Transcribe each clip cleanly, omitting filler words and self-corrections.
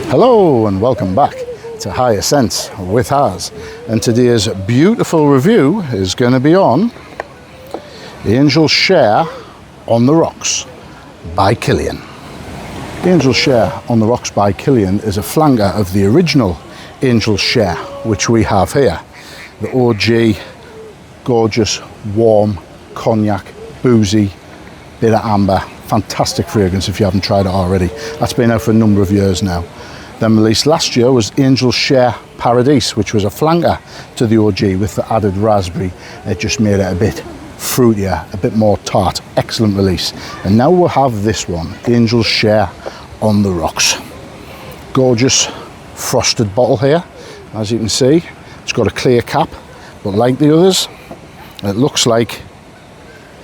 Hello and welcome back to Higher Sense with Haz, and today's beautiful review is going to be on Angel's Share on the Rocks by Kilian. Angel's Share on the Rocks by Kilian is a flanker of the original Angel's Share, which we have here. The OG, gorgeous, warm, cognac, boozy, bit of amber, fantastic fragrance if you haven't tried it already. That's been out for a number of years now. Then released last year was Angel's Share Paradise, which was a flanker to the OG with the added raspberry. It just made it a bit fruitier, a bit more tart. Excellent release. And now we'll have this one, Angel's Share on the Rocks. Gorgeous frosted bottle here. As you can see, it's got a clear cap, but like the others, it looks like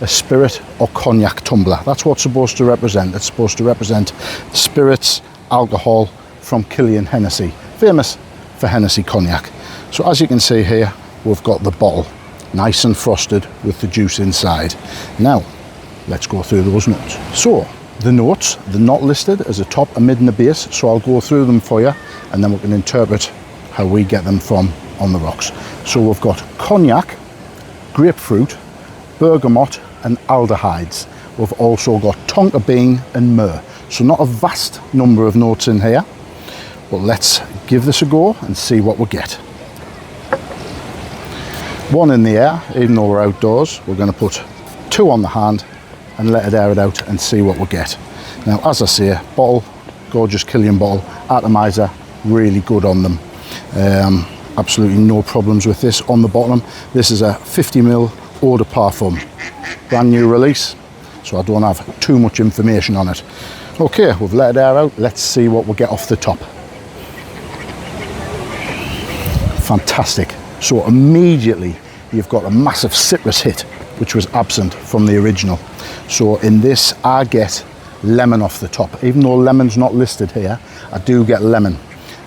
a spirit or cognac tumbler. That's what it's supposed to represent. It's supposed to represent spirits, alcohol from Kilian Hennessy, famous for Hennessy cognac. So as you can see here, we've got the bottle, nice and frosted with the juice inside. Now, let's go through those notes. So, the notes, they're not listed as a top, a mid and a base, so I'll go through them for you, and then we can interpret how we get them from on the rocks. So we've got cognac, grapefruit, bergamot and aldehydes. We've also got tonka bean and myrrh. So not a vast number of notes in here, but let's give this a go and see what we get. One in the air, even though we're outdoors. We're going to put two on the hand and let it air it out and see what we get. Now, as I say, bottle, gorgeous Kilian bottle, atomizer, really good on them. Absolutely no problems with this on the bottom. This is a 50ml eau de parfum, brand new release, so I don't have too much information on it. Okay, we've let it air out. Let's see what we get off the top. Fantastic. So immediately you've got a massive citrus hit, which was absent from the original. So in this, I get lemon off the top. Even though lemon's not listed here, I do get lemon.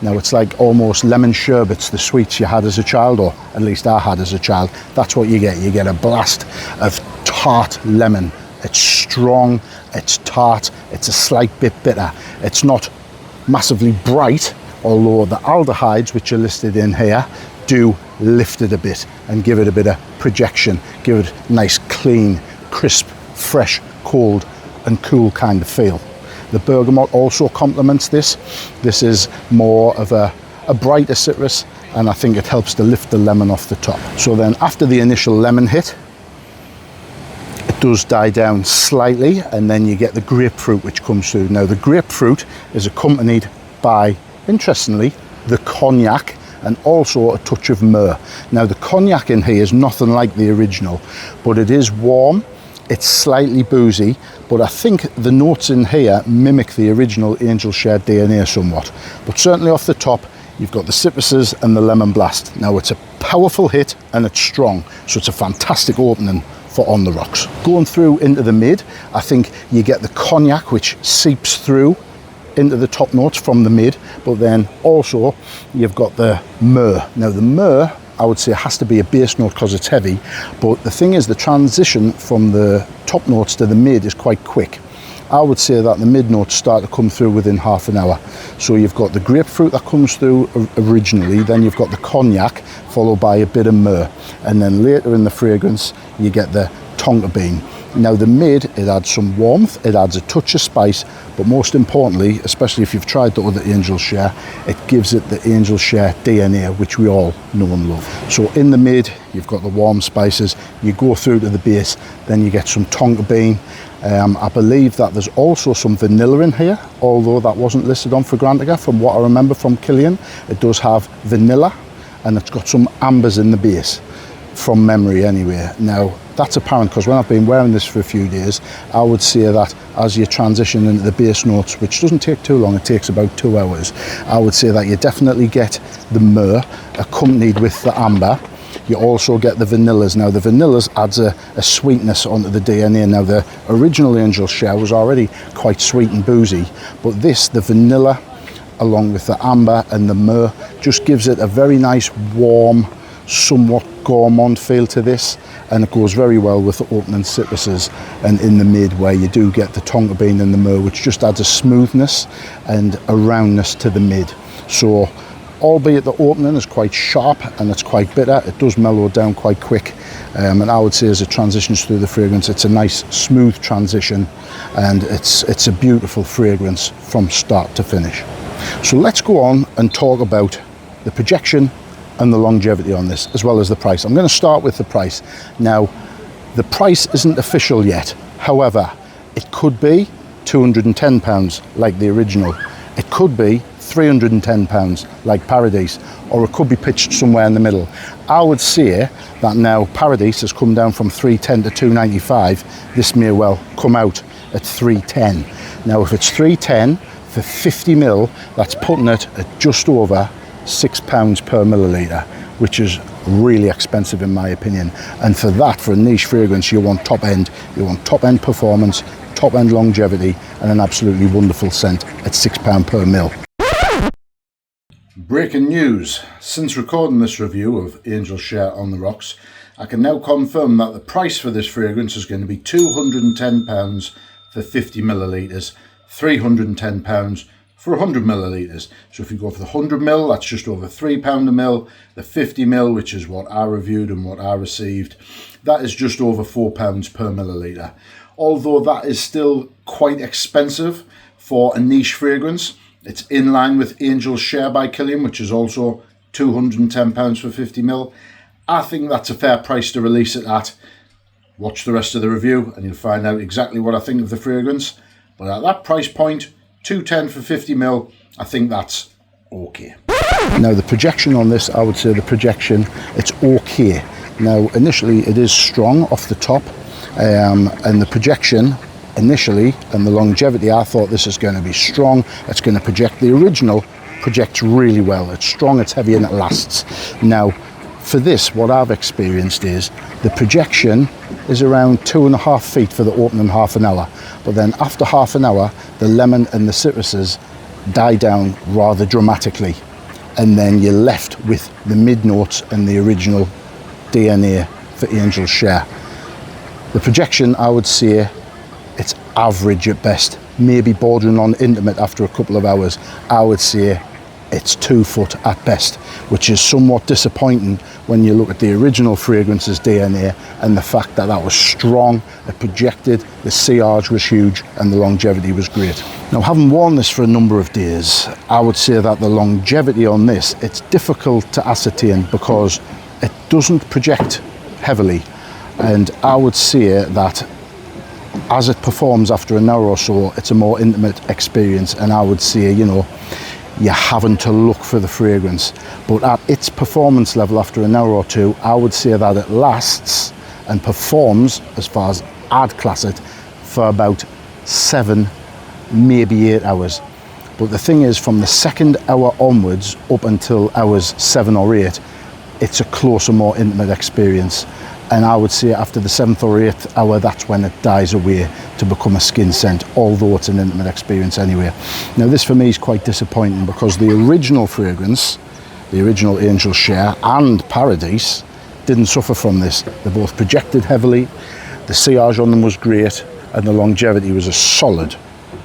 Now it's like almost lemon sherbets, the sweets you had as a child, or at least I had as a child. That's what you get. You get a blast of tart lemon. It's strong, it's tart, it's a slight bit bitter. It's not massively bright, although the aldehydes, which are listed in here, do lift it a bit and give it a bit of projection, give it a nice, clean, crisp, fresh, cold and cool kind of feel. The bergamot also complements this. This is more of a brighter citrus, and I think it helps to lift the lemon off the top. So then after the initial lemon hit, it does die down slightly, and then you get the grapefruit which comes through. Now the grapefruit is accompanied by, interestingly, the cognac and also a touch of myrrh. Now the cognac in here is nothing like the original, but it is warm. It's slightly boozy, but I think the notes in here mimic the original Angel's Share DNA somewhat. But certainly off the top, you've got the citruses and the lemon blast. Now it's a powerful hit and it's strong, so it's a fantastic opening for on the rocks. Going through into the mid, I think you get the cognac which seeps through into the top notes from the mid, but then also you've got the myrrh. Now the myrrh, I would say, has to be a base note because it's heavy, but the thing is the transition from the top notes to the mid is quite quick. I would say that the mid notes start to come through within half an hour. So you've got the grapefruit that comes through originally, then you've got the cognac followed by a bit of myrrh, and then later in the fragrance you get the tonka bean. Now the mid, it adds some warmth, it adds a touch of spice, but most importantly, especially if you've tried the other Angel's Share, it gives it the Angel's Share DNA, which we all know and love. So in the mid, you've got the warm spices, you go through to the base, then you get some tonka bean. I believe that there's also some vanilla in here, although that wasn't listed on Fragrantica. From what I remember from Kilian, it does have vanilla, and it's got some ambers in the base, from memory anyway. Now, that's apparent because when I've been wearing this for a few days, I would say that as you transition into the base notes, which doesn't take too long, it takes about 2 hours, I would say that you definitely get the myrrh accompanied with the amber. You also get the vanillas. Now the vanillas adds a sweetness onto the DNA. Now the original Angel's Share was already quite sweet and boozy, but this, the vanilla along with the amber and the myrrh, just gives it a very nice warm, somewhat gourmand feel to this, and it goes very well with the opening citruses, and in the mid where you do get the tonka bean and the myrrh, which just adds a smoothness and a roundness to the mid. So albeit the opening is quite sharp and it's quite bitter, it does mellow down quite quick, and I would say as it transitions through the fragrance, it's a nice smooth transition, and it's a beautiful fragrance from start to finish. So let's go on and talk about the projection and the longevity on this, as well as the price. I'm going to start with the price. Now, the price isn't official yet. However, it could be £210 like the original. It could be £310 like Paradise, or it could be pitched somewhere in the middle. I would say that now Paradise has come down from £310 to £295. This may well come out at £310. Now, if it's £310 for 50ml, that's putting it at just over £6 per milliliter, which is really expensive in my opinion. And for that, for a niche fragrance, you want top end performance, top end longevity, and an absolutely wonderful scent at £6 per mil. Breaking news: since recording this review of Angel Share on the Rocks, I can now confirm that the price for this fragrance is going to be £210 for 50 millilitres, £310 for 100 millilitres. So if you go for the 100 mil, that's just over £3 a mil. The 50 mil, which is what I reviewed and what I received, that is just over £4 per millilitre. Although that is still quite expensive for a niche fragrance. It's in line with Angel Share by Kilian, which is also £210 for 50 mil. I think that's a fair price to release it at. Watch the rest of the review and you'll find out exactly what I think of the fragrance. But at that price point, £210 for 50 mil, I think that's okay. Now the projection on this, I would say the projection, it's okay. Now initially it is strong off the top, and the projection initially and the longevity, I thought this is going to be strong. It's going to project. The original projects really well. It's strong, it's heavy, and it lasts. Now for this, what I've experienced is the projection is around 2.5 feet for the opening half an hour, but then after half an hour the lemon and the citruses die down rather dramatically, and then you're left with the mid notes and the original DNA for Angel Share. The projection, I would say it's average at best, maybe bordering on intimate after a couple of hours. I would say it's 2 foot at best, which is somewhat disappointing when you look at the original fragrance's DNA and the fact that that was strong, it projected, the sillage was huge, and the longevity was great. Now, having worn this for a number of days, I would say that the longevity on this, it's difficult to ascertain because it doesn't project heavily, and I would say that as it performs after an hour or so, it's a more intimate experience, and I would say, you know, you're having to look for the fragrance. But at its performance level after an hour or two, I would say that it lasts and performs, as far as I'd class it, for about 7, maybe 8 hours. But the thing is, from the second hour onwards up until hours 7 or 8, it's a closer, more intimate experience. And I would say after the 7th or 8th hour, that's when it dies away to become a skin scent, although it's an intimate experience anyway. Now this for me is quite disappointing because the original fragrance, the original Angel Share and Paradise, didn't suffer from this. They both projected heavily, the sillage on them was great, and the longevity was a solid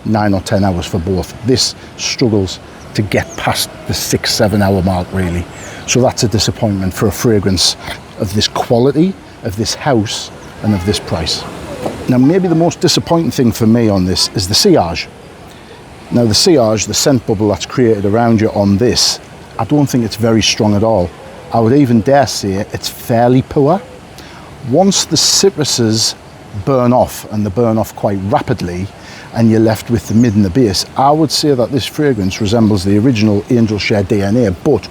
9 or 10 hours for both. This struggles to get past the 6-7 hour mark really. So that's a disappointment for a fragrance of this quality, of this house, and of this price. Now maybe the most disappointing thing for me on this is the sillage. Now the sillage, the scent bubble that's created around you on this, I don't think it's very strong at all. I would even dare say it's fairly poor. Once the citruses burn off, and they burn off quite rapidly, and you're left with the mid and the base, I would say that this fragrance resembles the original Angel Share DNA, but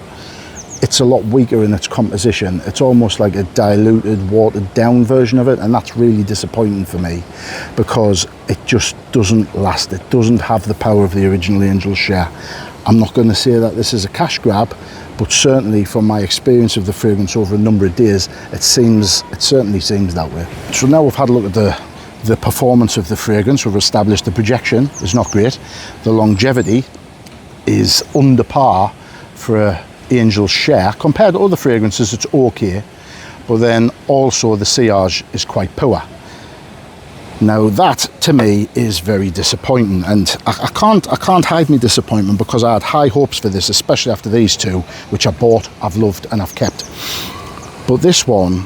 it's a lot weaker in its composition. It's almost like a diluted, watered down version of it, and that's really disappointing for me because it just doesn't last. It doesn't have the power of the original Angel Share. I'm not going to say that this is a cash grab, but certainly from my experience of the fragrance over a number of days, it certainly seems that way. So now we've had a look at the performance of the fragrance. We've established the projection is not great. The longevity is under par for a Angel Share. Compared to other fragrances, it's okay, but then also the sillage is quite poor. Now that to me is very disappointing, and I can't hide my disappointment, because I had high hopes for this, especially after these two, which I bought, I've loved and I've kept. But this one,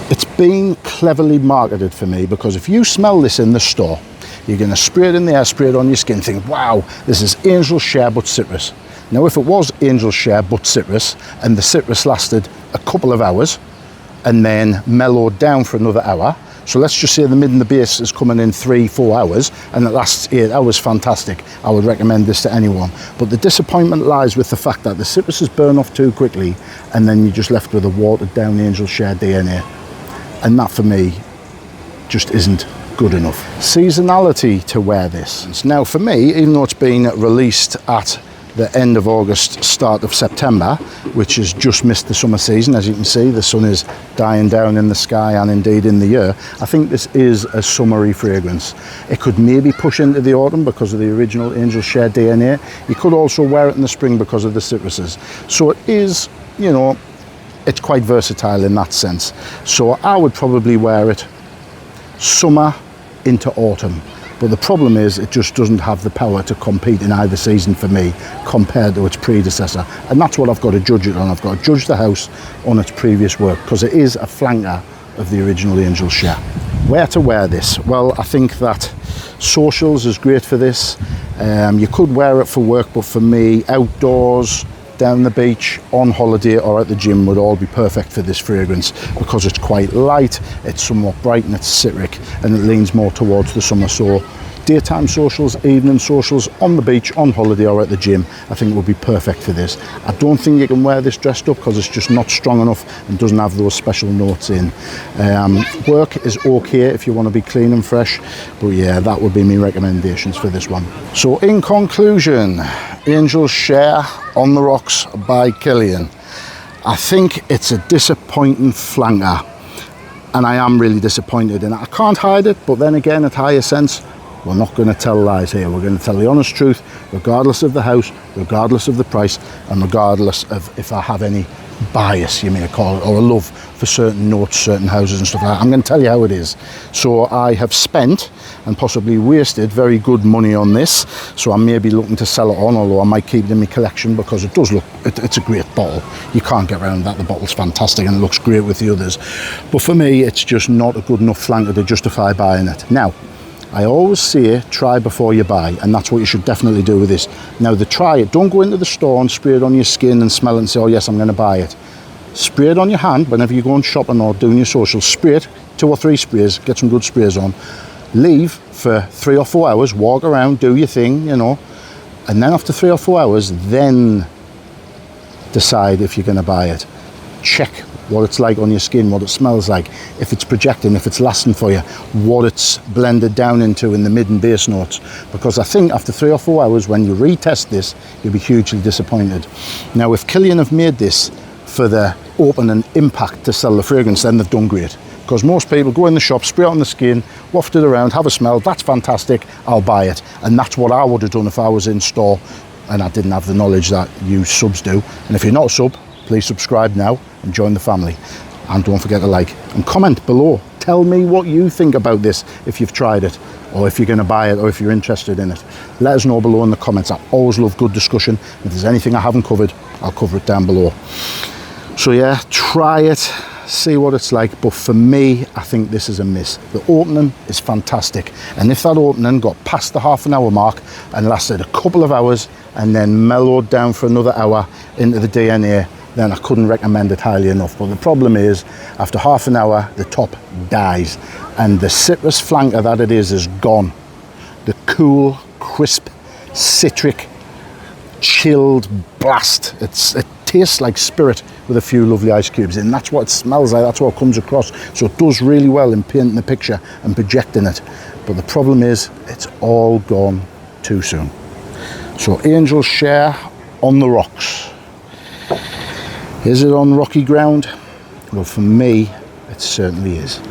it's been cleverly marketed for me, because if you smell this in the store, you're going to spray it in the air, spray it on your skin, think, wow, this is angel share but citrus. Now if it was angel share but citrus, and the citrus lasted a couple of hours and then mellowed down for another hour, so let's just say the mid and the base is coming in 3-4 hours and it lasts 8 hours, fantastic. I would recommend this to anyone. But the disappointment lies with the fact that the citruses burn off too quickly, and then you're just left with a watered down angel share DNA. And that for me just isn't good enough. Seasonality to wear this. Now for me, even though it's been released at the end of August, start of September, which has just missed the summer season, as you can see, the sun is dying down in the sky and indeed in the air. I think this is a summery fragrance. It could maybe push into the autumn because of the original angel share DNA. You could also wear it in the spring because of the citruses. So it is, you know, it's quite versatile in that sense. So I would probably wear it summer into autumn. But the problem is it just doesn't have the power to compete in either season for me compared to its predecessor. And that's what I've got to judge it on. I've got to judge the house on its previous work, because it is a flanker of the original angel share. Where to wear this? Well, I think that socials is great for this. You could wear it for work, but for me, outdoors, down the beach, on holiday or at the gym would all be perfect for this fragrance, because it's quite light, it's somewhat bright and it's citric, and it leans more towards the summer. So daytime socials, evening socials, on the beach, on holiday or at the gym, I think it would be perfect for this. I don't think you can wear this dressed up because it's just not strong enough and doesn't have those special notes in. Work is okay if you want to be clean and fresh, but yeah, that would be my recommendations for this one. So in conclusion, Angel Share on the Rocks by Kilian. I think it's a disappointing flanker, and I am really disappointed, and I can't hide it, but then again, at higher sense, we're not going to tell lies here. We're going to tell the honest truth, regardless of the house, regardless of the price, and regardless of if I have any bias, you may call it, or a love for certain notes, certain houses and stuff like that. I'm going to tell you how it is. So I have spent and possibly wasted very good money on this, so I may be looking to sell it on, although I might keep it in my collection, because it does look, it's a great bottle. You can't get around that. The bottle's fantastic and it looks great with the others, but for me it's just not a good enough flanker to justify buying it. Now I always say try before you buy, and that's what you should definitely do with this. Now the try it, don't go into the store and spray it on your skin and smell it and say, oh yes, I'm going to buy it. Spray it on your hand whenever you're going shopping or doing your socials. Spray it, 2 or 3 sprays, get some good sprays on. Leave for 3 or 4 hours, walk around, do your thing, you know, and then after 3 or 4 hours, then decide if you're going to buy it. Check what it's like on your skin, what it smells like, if it's projecting, if it's lasting for you, what it's blended down into in the mid and base notes. Because I think after 3 or 4 hours, when you retest this, you'll be hugely disappointed. Now, if Kilian have made this for the opening impact to sell the fragrance, then they've done great. Because most people go in the shop, spray it on the skin, waft it around, have a smell, that's fantastic, I'll buy it. And that's what I would have done if I was in store and I didn't have the knowledge that you subs do. And if you're not a sub, please subscribe now and join the family. And don't forget to like and comment below. Tell me what you think about this, if you've tried it, or if you're going to buy it, or if you're interested in it. Let us know below in the comments. I always love good discussion. If there's anything I haven't covered, I'll cover it down below. So yeah, try it, see what it's like, but for me, I think this is a miss. The opening is fantastic, and if that opening got past the half-an-hour mark and lasted a couple of hours and then mellowed down for another hour into the DNA, then I couldn't recommend it highly enough. But the problem is, after half an hour, the top dies, and the citrus flanker that it is gone. The cool, crisp, citric, chilled blast. It tastes like spirit with a few lovely ice cubes, and that's what it smells like, that's what it comes across. So it does really well in painting the picture and projecting it. But the problem is, it's all gone too soon. So Angel Share on the Rocks. Is it on rocky ground? Well, for me, it certainly is.